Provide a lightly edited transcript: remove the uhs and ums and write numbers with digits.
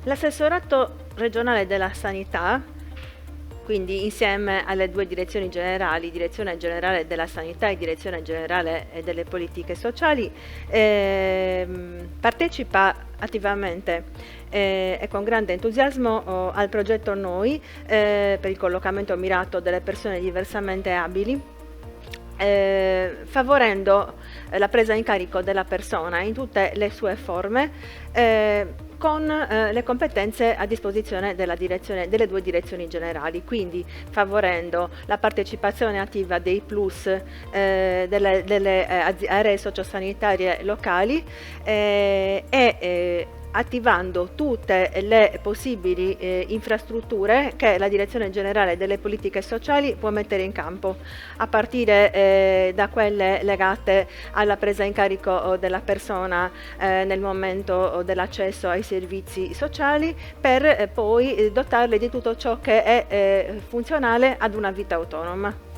L'assessorato regionale della sanità, quindi insieme alle due direzioni generali, Direzione Generale della Sanità e Direzione Generale delle Politiche Sociali, partecipa attivamente e con grande entusiasmo al progetto Noi per il collocamento mirato delle persone diversamente abili, favorendo la presa in carico della persona in tutte le sue forme, con le competenze a disposizione delle due direzioni generali, quindi favorendo la partecipazione attiva dei plus delle aree sociosanitarie locali e attivando tutte le possibili infrastrutture che la Direzione Generale delle Politiche Sociali può mettere in campo, a partire da quelle legate alla presa in carico della persona nel momento dell'accesso ai servizi sociali, per poi dotarle di tutto ciò che è funzionale ad una vita autonoma.